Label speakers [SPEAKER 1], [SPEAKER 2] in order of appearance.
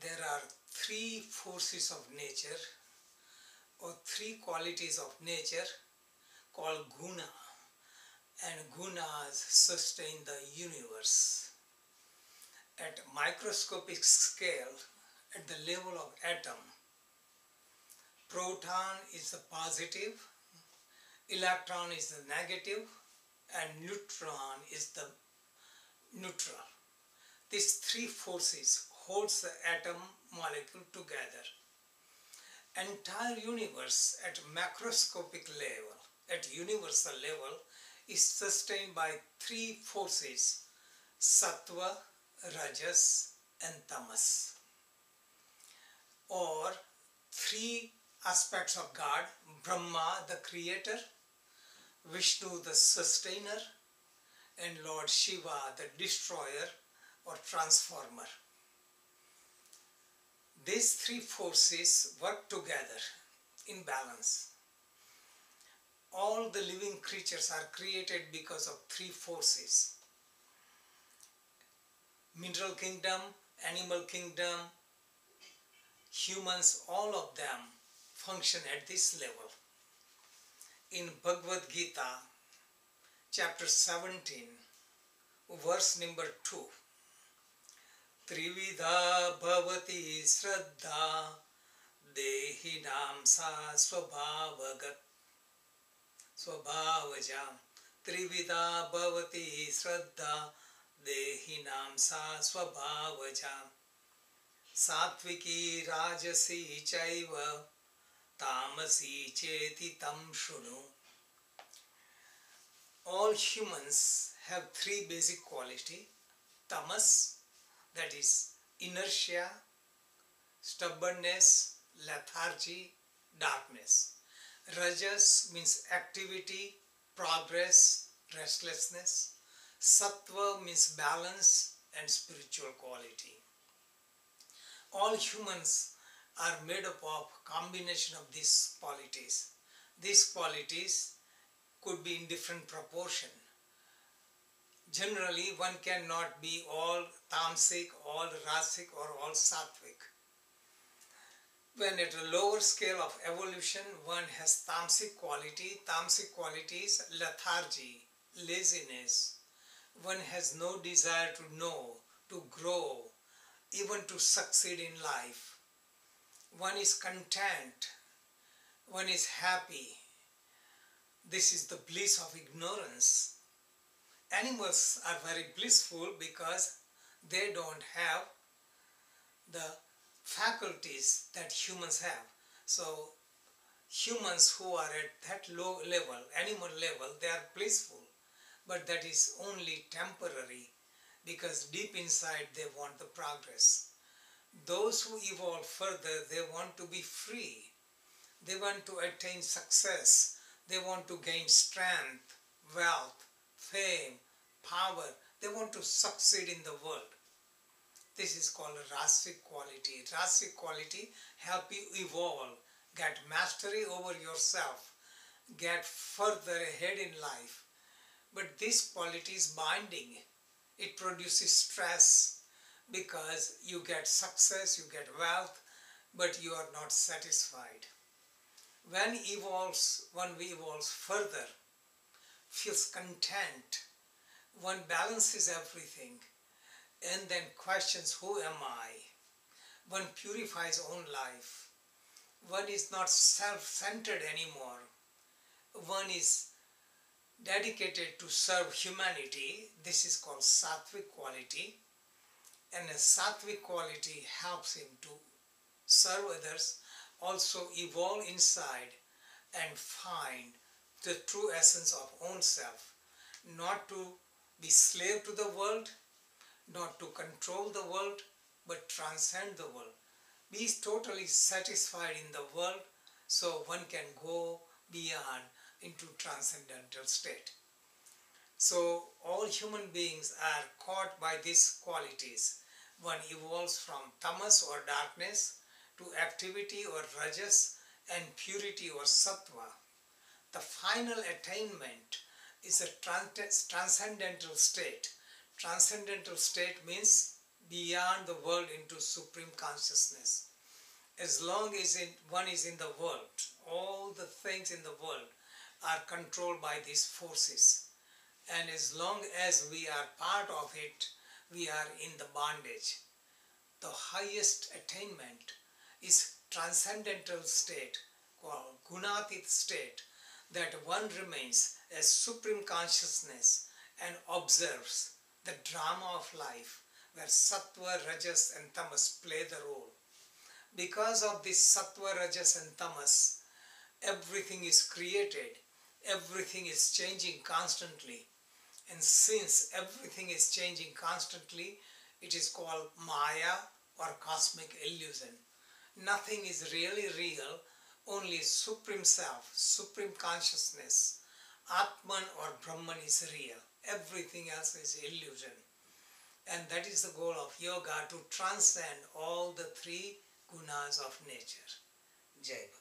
[SPEAKER 1] there are three forces of nature or three qualities of nature called guna, and gunas sustain the universe. At microscopic scale, at the level of atom, proton is the positive, electron is the negative, and neutron is the neutral. These three forces holds the atom molecule together. Entire universe at macroscopic level, at universal level, is sustained by three forces: sattva, rajas, and tamas, or three aspects of God: Brahma, the creator; Vishnu, the sustainer; and Lord Shiva, the destroyer or transformer. These three forces work together in balance. All the living creatures are created because of three forces: mineral kingdom, animal kingdom, humans, all of them function at this level. In Bhagavad Gita, chapter 17, verse number 2, Trividha bhavati sraddha dehinam sa svabhavagat svabhavajam. Trividha bhavati sraddha dehinam sa svabhavajam. Satviki rajasi chaiva tamasi cheti tam shunu. All humans have three basic qualities: tamas, that is inertia, stubbornness, lethargy, darkness. Rajas means activity, progress, restlessness. Sattva means balance and spiritual quality. All humans are made up of combination of these qualities. These qualities could be in different proportion. Generally, one cannot be all tamasic, all rasic, or all sattvic. When at a lower scale of evolution, one has tamasic quality. Tamasic quality is lethargy, laziness. One has no desire to know, to grow, even to succeed in life. One is content. One is happy. This is the bliss of ignorance. Animals are very blissful because they don't have the faculties that humans have. So humans who are at that low level, animal level, they are blissful. But that is only temporary, because deep inside they want the progress. Those who evolve further, they want to be free. They want to attain success. They want to gain strength, wealth, fame, power. They want to succeed in the world. This is called a rasic quality. Rasic quality help you evolve, get mastery over yourself, get further ahead in life. But this quality is binding. It produces stress because you get success, you get wealth, but you are not satisfied. When one evolves further, feels content, one balances everything, and then questions, who am I? One purifies own life. One is not self-centered anymore. One is dedicated to serve humanity. This is called sattvic quality. And a sattvic quality helps him to serve others, also evolve inside and find the true essence of own self. Not to be slave to the world, not to control the world, but transcend the world. Be totally satisfied in the world so one can go beyond into transcendental state. So all human beings are caught by these qualities. One evolves from tamas or darkness to activity or rajas and purity or sattva. The final attainment is a transcendental state. Transcendental state means beyond the world into supreme consciousness. As long as one is in the world, all the things in the world are controlled by these forces. And as long as we are part of it, we are in the bondage. The highest attainment is transcendental state called Gunatit state, that one remains as supreme consciousness and observes the drama of life where Sattva, Rajas and Tamas play the role. Because of this Sattva, Rajas and Tamas, everything is created, everything is changing constantly. And since everything is changing constantly, it is called Maya or cosmic illusion. Nothing is really real, only Supreme Self, Supreme Consciousness, Atman or Brahman is real. Everything else is illusion. And that is the goal of yoga, to transcend all the three gunas of nature. Jai Guru.